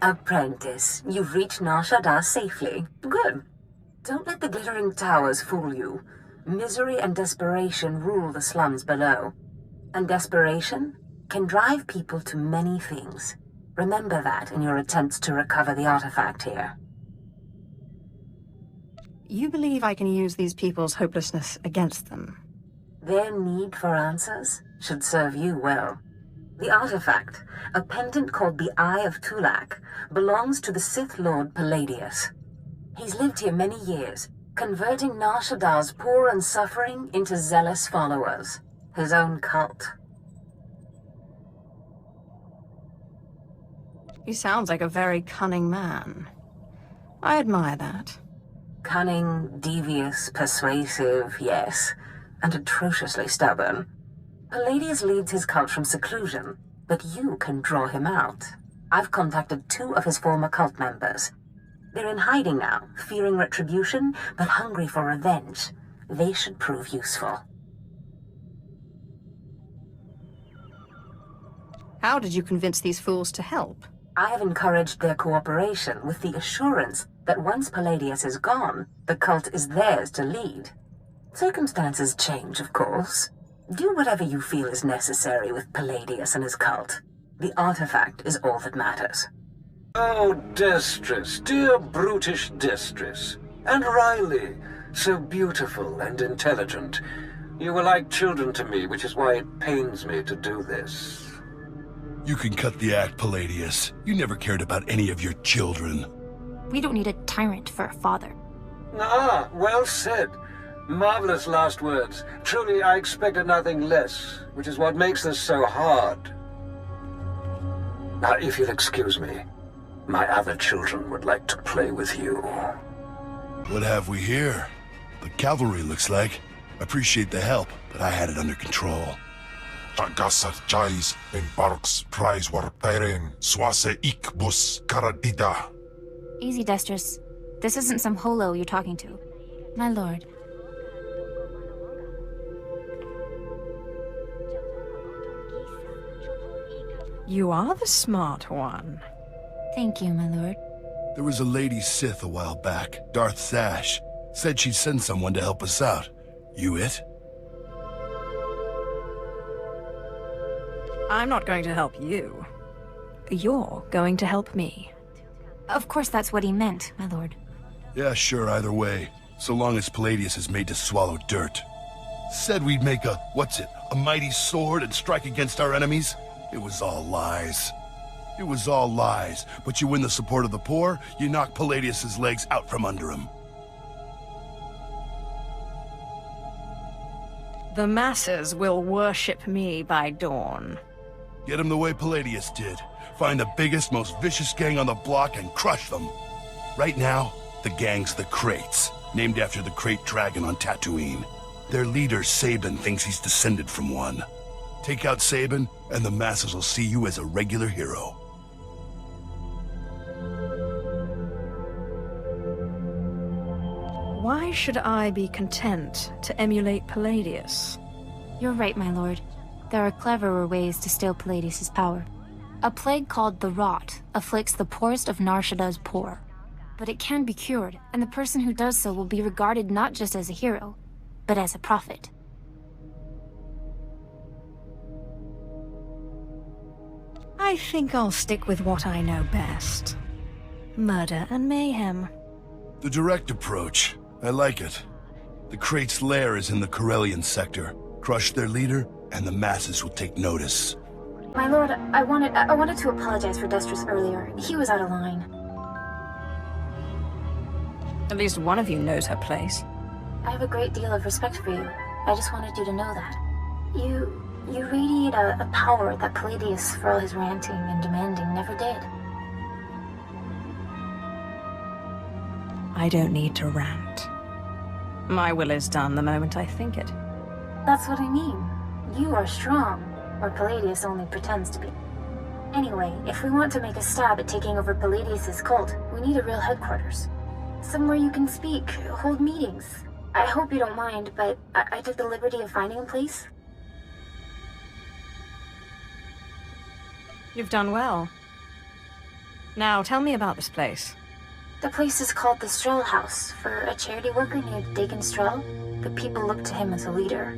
Apprentice, you've reached Nar Shaddaa safely. Good. Don't let the glittering towers fool you. Misery and desperation rule the slums below. And desperation can drive people to many things. Remember that in your attempts to recover the artifact here. You believe I can use these people's hopelessness against them? Their need for answers should serve you well. The artifact, a pendant called the Eye of Tulak, belongs to the Sith Lord Palladius. He's lived here many years, converting Nar Shaddaa's poor and suffering into zealous followers. His own cult. He sounds like a very cunning man. I admire that. Cunning, devious, persuasive, yes, and atrociously stubborn. Palladius leads his cult from seclusion, but you can draw him out. I've contacted 2 of his former cult members. They're in hiding now, fearing retribution, but hungry for revenge. They should prove useful. How did you convince these fools to help? I have encouraged their cooperation with the assurance that once Palladius is gone, the cult is theirs to lead. Circumstances change, of course. Do whatever you feel is necessary with Palladius and his cult. The artifact is all that matters. Oh, Destress, dear brutish Destress. And Riley, so beautiful and intelligent. You were like children to me, which is why it pains me to do this. You can cut the act, Palladius. You never cared about any of your children. We don't need a tyrant for a father. Ah, well said. Marvelous last words. Truly, I expected nothing less, which is what makes this so hard. Now, if you'll excuse me, my other children would like to play with you. What have we here? The cavalry, looks like. Appreciate the help, but I had it under control. Tagasat Jais en Barks Prize Warperen Swase Ik Bus Karadida. Easy, Destress. This isn't some holo you're talking to. My lord. You are the smart one. Thank you, my lord. There was a lady Sith a while back, Darth Sash. Said she'd send someone to help us out. You it? I'm not going to help you. You're going to help me. Of course that's what he meant, my lord. Yeah, sure, either way. So long as Palladius is made to swallow dirt. Said we'd make a mighty sword and strike against our enemies? It was all lies. It was all lies. But you win the support of the poor, you knock Palladius's legs out from under him. The masses will worship me by dawn. Get him the way Palladius did. Find the biggest, most vicious gang on the block and crush them. Right now, the gang's the Kraits, named after the Krayt dragon on Tatooine. Their leader, Sabin, thinks he's descended from one. Take out Sabin, and the masses will see you as a regular hero. Why should I be content to emulate Palladius? You're right, my lord. There are cleverer ways to steal Palladius' power. A plague called the Rot afflicts the poorest of Nar Shaddaa's poor. But it can be cured, and the person who does so will be regarded not just as a hero, but as a prophet. I think I'll stick with what I know best. Murder and mayhem. The direct approach. I like it. The Krait's lair is in the Corellian sector. Crush their leader, and the masses will take notice. My lord, I wanted to apologize for Destress earlier. He was out of line. At least one of you knows her place. I have a great deal of respect for you. I just wanted you to know that. You radiate a power that Palladius, for all his ranting and demanding, never did. I don't need to rant. My will is done the moment I think it. That's what I mean. You are strong, or Palladius only pretends to be. Anyway, if we want to make a stab at taking over Palladius' cult, we need a real headquarters. Somewhere you can speak, hold meetings. I hope you don't mind, but I took the liberty of finding a place. You've done well. Now, tell me about this place. The place is called the Stroll House, for a charity worker named Dakin Stroll. The people look to him as a leader.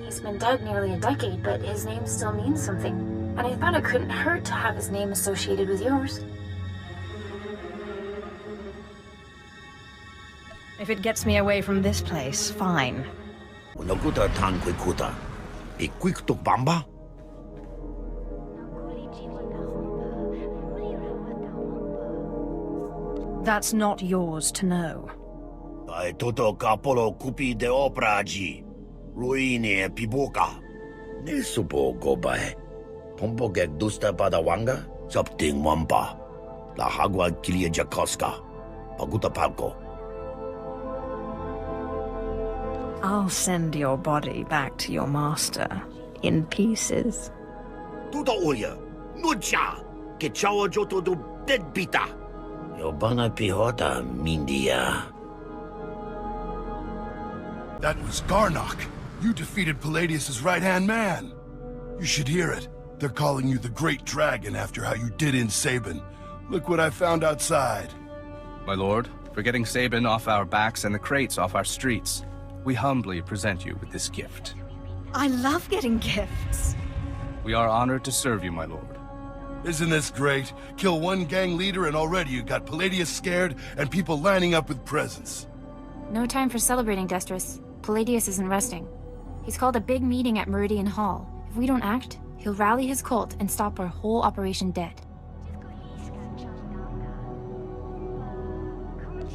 He's been dead nearly a decade, but his name still means something. And I thought it couldn't hurt to have his name associated with yours. If it gets me away from this place, fine. Unakuta tanquikuta. Iquicto bamba? That's not yours to know. Ai toto capolo cupi de opragi. Ruini e pibuka. Ne supo go bae. Pompo gek dusta padawanga. Something wampa. La hagwa kilia jakoska. Paguta palco. I'll send your body back to your master, in pieces. Tuta uya. Nucha. Que chao joto do deadbita. Yobana pihota mindia. That was Garnock. You defeated Palladius' right-hand man. You should hear it. They're calling you the Great Dragon after how you did in Sabin. Look what I found outside. My lord, for getting Sabin off our backs and the crates off our streets, we humbly present you with this gift. I love getting gifts. We are honored to serve you, my lord. Isn't this great? Kill one gang leader and already you got Palladius scared and people lining up with presents. No time for celebrating, Destris. Palladius isn't resting. He's called a big meeting at Meridian Hall. If we don't act, he'll rally his cult and stop our whole operation dead.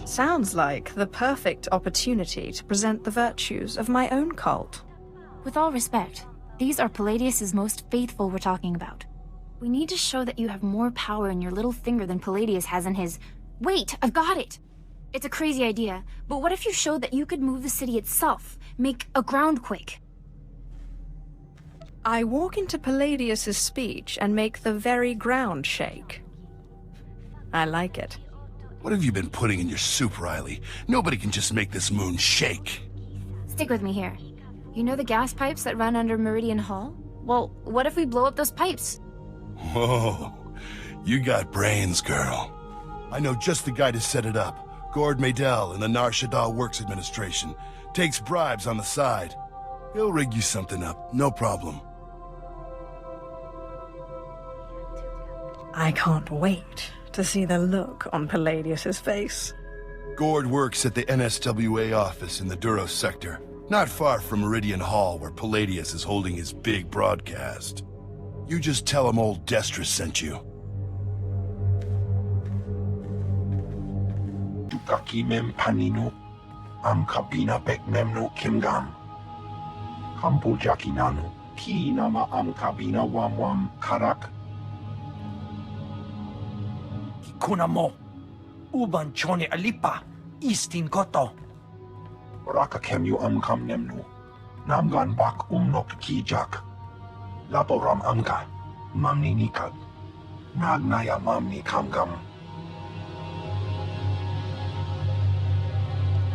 Sounds like the perfect opportunity to present the virtues of my own cult. With all respect, these are Palladius's most faithful we're talking about. We need to show that you have more power in your little finger than Palladius has in his... Wait, I've got it! It's a crazy idea, but what if you showed that you could move the city itself, make a groundquake? I walk into Palladius's speech and make the very ground shake. I like it. What have you been putting in your soup, Riley? Nobody can just make this moon shake. Stick with me here. You know the gas pipes that run under Meridian Hall? Well, what if we blow up those pipes? Whoa, you got brains, girl. I know just the guy to set it up. Gord Maydell in the Shadda Works Administration. Takes bribes on the side. He'll rig you something up, no problem. I can't wait to see the look on Palladius's face. Gord works at the NSWA office in the Duros sector, not far from Meridian Hall where Palladius is holding his big broadcast. You just tell him old Destris sent you. Dukaki mem panino, am kabina bek memno kimgam. Kampu jakinano, ki nama am kabina wam karak. Kuna mo, uban chone alipa, istin koto. Raka kem am kam nemno, namgan bak nok ki jak. Laporam amka, mamni nikad, nagnaya mamni kamgam.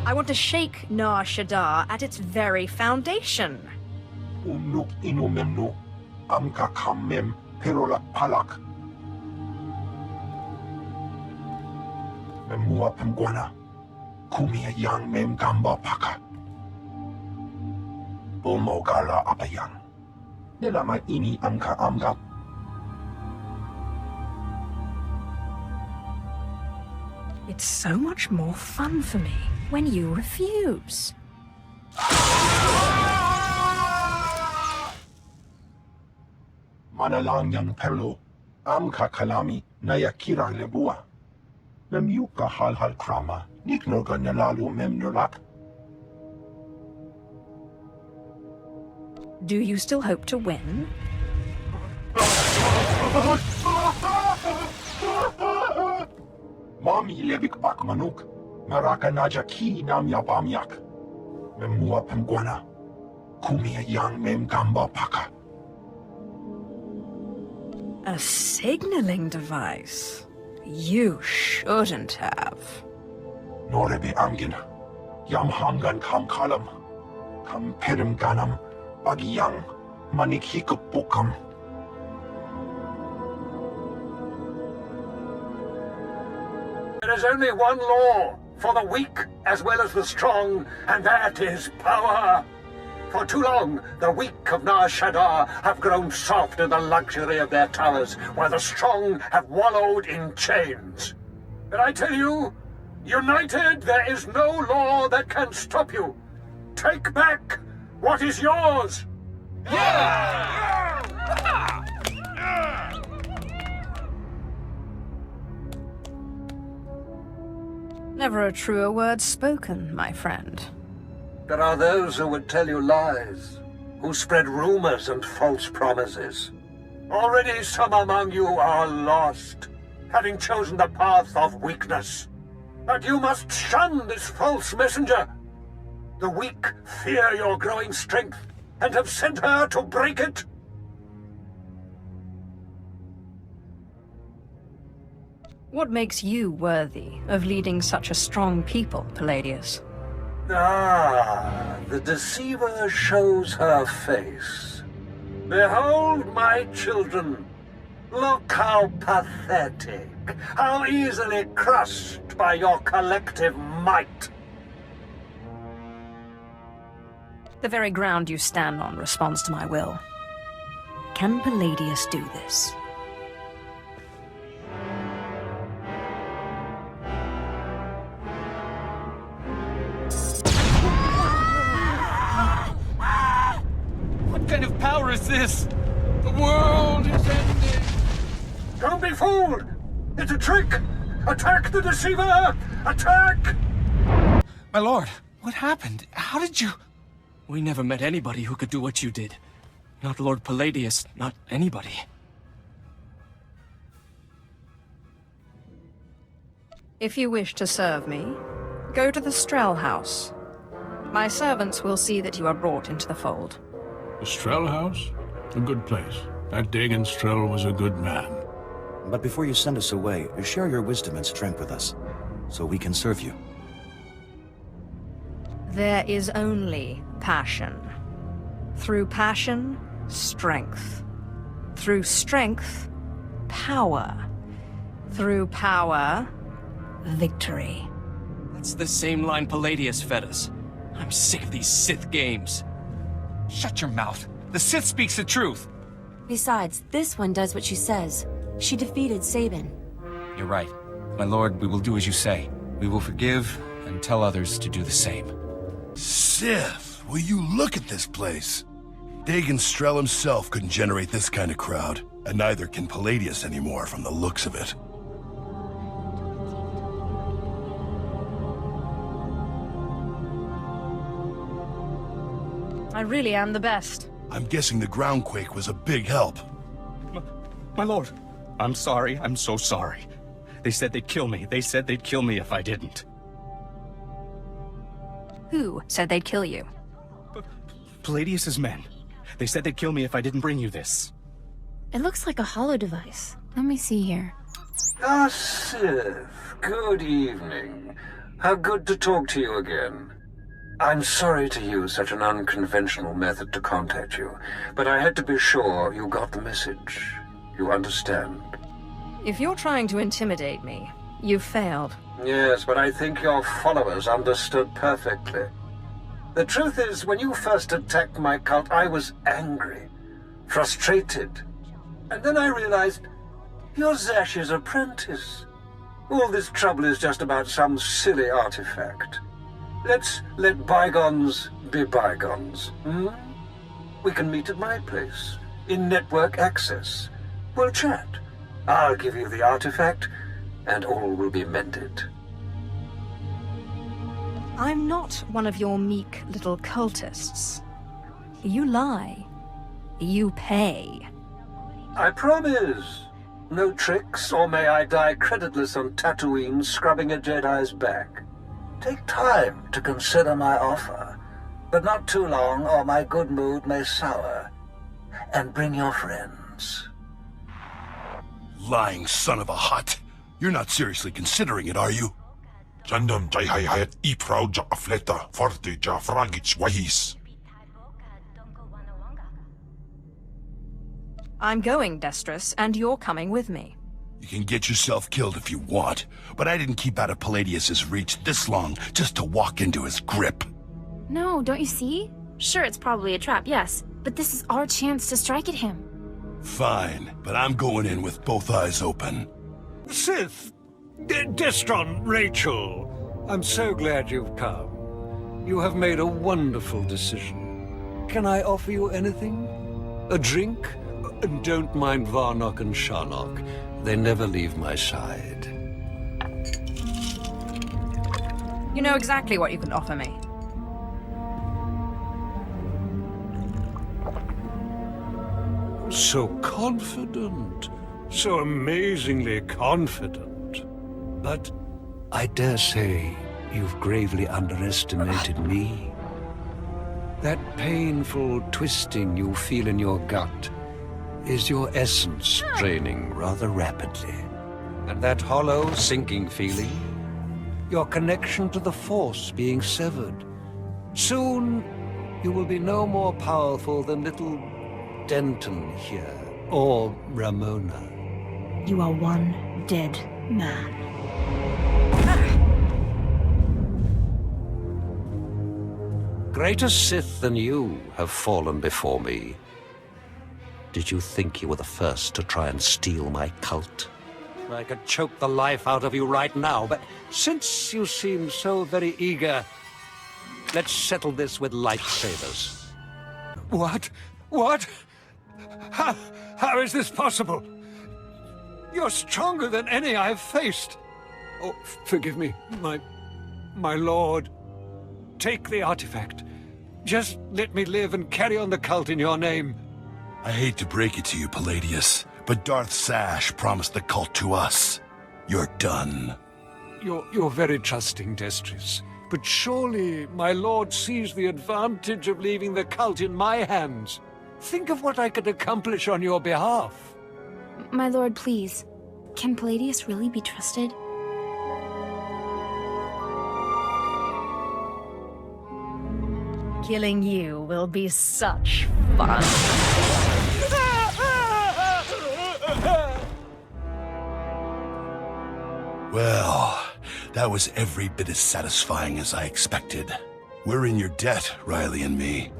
I want to shake Nar Shadda at its very foundation. Nuk inu memno, amka kam mem, perolak palak. Memua pemguana, kumia yang mem gamba paka. Bulmo gala apayang. Nilama ini amka amgap. It's so much more fun for me when you refuse. Manalang yang perlo, amka kalami nayakira lebua. Memyuka hal krama, niknoga nalalu mem nulak. Do you still hope to win? Mami lebik bak manuk, maraka naja ki nam yabamyak. Memua pemguana, kumia yang mem gamba paka. A signaling device? You shouldn't have. Norebe angin, yam hangan kam kalam, kam perim ganam, bagiyang, manik hikupukam. There is only one law for the weak as well as the strong, and that is power. For too long, the weak of Nar Shadda have grown soft in the luxury of their towers, while the strong have wallowed in chains. And I tell you, united, there is no law that can stop you. Take back what is yours! Never a truer word spoken, my friend. There are those who would tell you lies, who spread rumors and false promises. Already some among you are lost, having chosen the path of weakness. But you must shun this false messenger. The weak fear your growing strength, and have sent her to break it. What makes you worthy of leading such a strong people, Palladius? Ah, the deceiver shows her face. Behold, my children. Look how pathetic, how easily crushed by your collective might. The very ground you stand on responds to my will. Can Palladius do this? What kind of power is this? The world is ending. Don't be fooled! It's a trick! Attack the deceiver! Attack! My lord, what happened? How did you... We never met anybody who could do what you did. Not Lord Palladius, not anybody. If you wish to serve me, go to the Strel house. My servants will see that you are brought into the fold. The Strel house? A good place. That Dagon Strel was a good man. But before you send us away, share your wisdom and strength with us, so we can serve you. There is only passion. Through passion, strength. Through strength, power. Through power, victory. That's the same line Palladius fed us. I'm sick of these Sith games. Shut your mouth. The Sith speaks the truth. Besides, this one does what she says. She defeated Sabin. You're right. My lord, we will do as you say. We will forgive and tell others to do the same. Sith, will you look at this place? Dagon Strel himself couldn't generate this kind of crowd, and neither can Palladius anymore from the looks of it. I really am the best. I'm guessing the groundquake was a big help. My lord, I'm sorry. I'm so sorry. They said they'd kill me. They said they'd kill me if I didn't. Who said they'd kill you? Palladius's men. They said they'd kill me if I didn't bring you this. It looks like a hollow device. Let me see here. Ah, Sith. Good evening. How good to talk to you again. I'm sorry to use such an unconventional method to contact you, but I had to be sure you got the message. You understand? If you're trying to intimidate me, you've failed. Yes, but I think your followers understood perfectly. The truth is, when you first attacked my cult, I was angry, frustrated. And then I realized, you're Zash's apprentice. All this trouble is just about some silly artifact. Let's let bygones be bygones, hmm? We can meet at my place, in network access. We'll chat. I'll give you the artifact, and all will be mended. I'm not one of your meek little cultists. You lie. You pay. I promise. No tricks, or may I die creditless on Tatooine scrubbing a Jedi's back. Take time to consider my offer, but not too long, or my good mood may sour. And bring your friends. Lying son of a hut. You're not seriously considering it, are you? Jandam jai hayat I proud ja afleta forte ja frangich wahis. I'm going, Destrus, and you're coming with me. You can get yourself killed if you want, but I didn't keep out of Palladius's reach this long just to walk into his grip. No, don't you see? Sure, it's probably a trap, yes, but this is our chance to strike at him. Fine, but I'm going in with both eyes open. Sith! Destron, Rachel, I'm so glad you've come. You have made a wonderful decision. Can I offer you anything? A drink? And don't mind Varnock and Sharnock. They never leave my side. You know exactly what you can offer me. So confident. So amazingly confident. But I dare say you've gravely underestimated me. That painful twisting you feel in your gut is your essence draining rather rapidly. And that hollow, sinking feeling, your connection to the Force being severed. Soon, you will be no more powerful than little Denton here, or Ramona. You are one dead man. Greater Sith than you have fallen before me. Did you think you were the first to try and steal my cult? I could choke the life out of you right now, but since you seem so very eager, let's settle this with lightsabers. What? What? How is this possible? You're stronger than any I've faced. Oh, forgive me, my lord. Take the artifact. Just let me live and carry on the cult in your name. I hate to break it to you, Palladius, but Darth Sash promised the cult to us. You're done. You're very trusting, Destris. But surely my lord sees the advantage of leaving the cult in my hands. Think of what I could accomplish on your behalf. My lord, please. Can Palladius really be trusted? Killing you will be such fun. Well, that was every bit as satisfying as I expected. We're in your debt, Riley and me.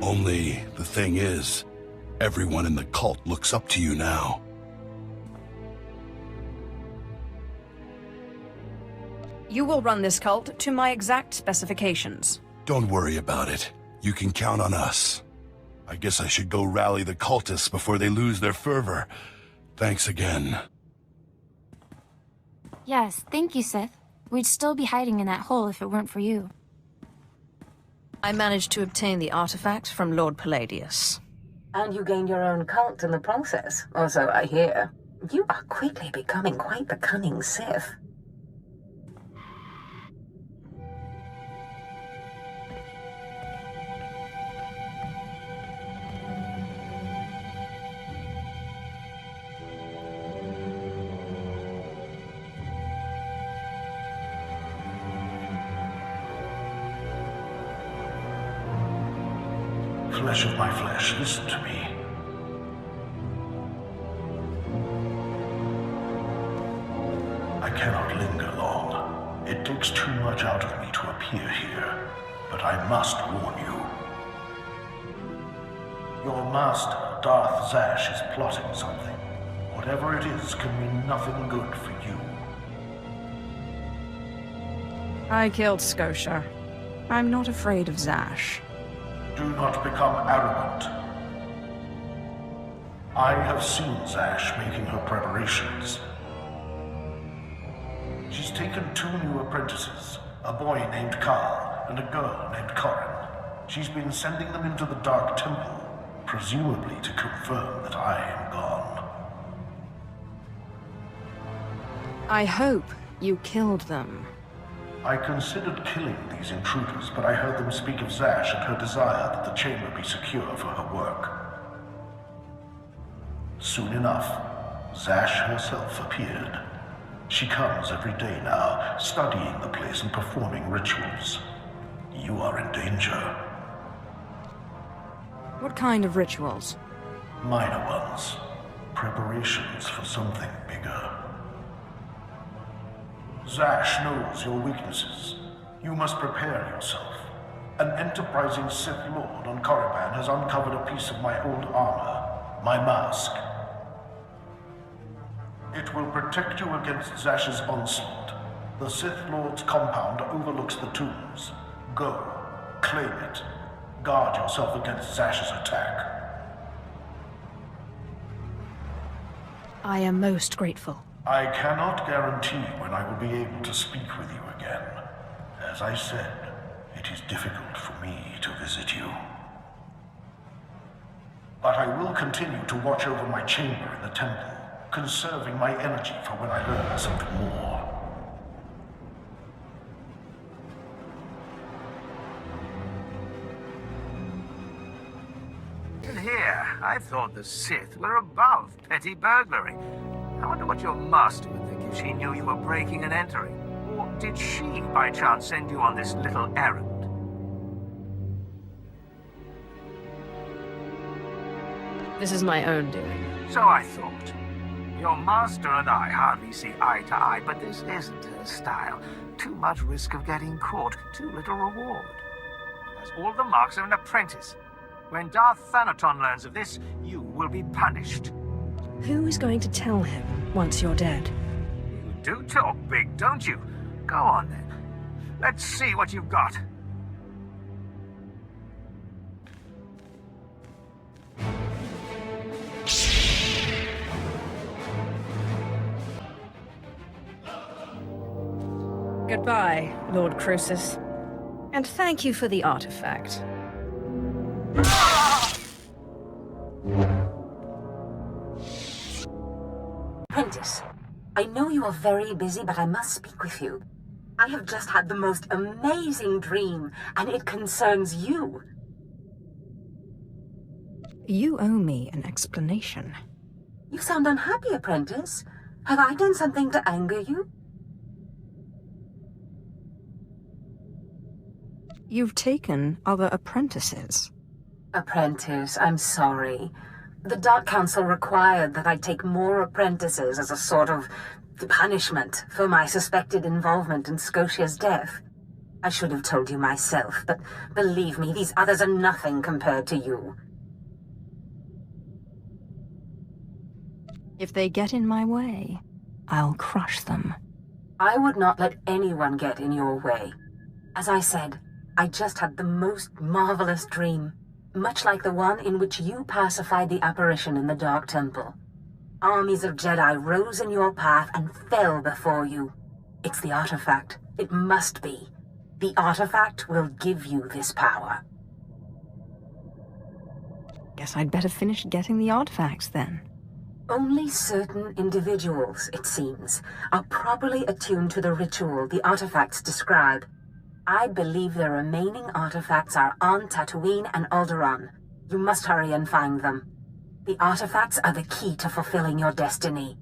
Only, the thing is, everyone in the cult looks up to you now. You will run this cult to my exact specifications. Don't worry about it. You can count on us. I guess I should go rally the cultists before they lose their fervor. Thanks again. Yes, thank you, Sith. We'd still be hiding in that hole if it weren't for you. I managed to obtain the artifact from Lord Palladius. And you gained your own cult in the process, or so I hear. You are quickly becoming quite the cunning Sith. Flesh of my flesh, listen to me. I cannot linger long. It takes too much out of me to appear here, but I must warn you. Your master, Darth Zash, is plotting something. Whatever it is can mean nothing good for you. I killed Scotia. I'm not afraid of Zash. Do not become arrogant. I have seen Zash making her preparations. She's taken 2 new apprentices, a boy named Carl and a girl named Corin. She's been sending them into the Dark Temple, presumably to confirm that I am gone. I hope you killed them. I considered killing these intruders, but I heard them speak of Zash and her desire that the chamber be secure for her work. Soon enough, Zash herself appeared. She comes every day now, studying the place and performing rituals. You are in danger. What kind of rituals? Minor ones. preparations for something bigger. Zash knows your weaknesses. You must prepare yourself. An enterprising Sith Lord on Korriban has uncovered a piece of my old armor, my mask. It will protect you against Zash's onslaught. The Sith Lord's compound overlooks the tombs. Go, claim it. Guard yourself against Zash's attack. I am most grateful. I cannot guarantee when I will be able to speak with you again. As I said, it is difficult for me to visit you. But I will continue to watch over my chamber in the temple, conserving my energy for when I learn something more. And here, I thought the Sith were above petty burglary. I wonder what your master would think if she knew you were breaking and entering. Or did she, by chance, send you on this little errand? This is my own doing. So I thought. Your master and I hardly see eye to eye, but this isn't her style. Too much risk of getting caught, too little reward. Has all the marks of an apprentice. When Darth Thanaton learns of this, you will be punished. Who is going to tell him once you're dead? You do talk big, don't you? Go on then. Let's see what you've got. Goodbye, Lord Croesus. And thank you for the artifact. Apprentice, I know you are very busy, but I must speak with you. I have just had the most amazing dream, and it concerns you. You owe me an explanation. You sound unhappy, Apprentice. Have I done something to anger you? You've taken other apprentices. Apprentice, I'm sorry. The Dark Council required that I take more apprentices as a sort of punishment for my suspected involvement in Scotia's death. I should have told you myself, but believe me, these others are nothing compared to you. If they get in my way, I'll crush them. I would not let anyone get in your way. As I said, I just had the most marvelous dream, much like the one in which you pacified the apparition in the Dark Temple. Armies of Jedi rose in your path and fell before you. It's the artifact. It must be. The artifact will give you this power. Guess I'd better finish getting the artifacts then. Only certain individuals, it seems, are properly attuned to the ritual the artifacts describe. I believe the remaining artifacts are on Tatooine and Alderaan. You must hurry and find them. The artifacts are the key to fulfilling your destiny.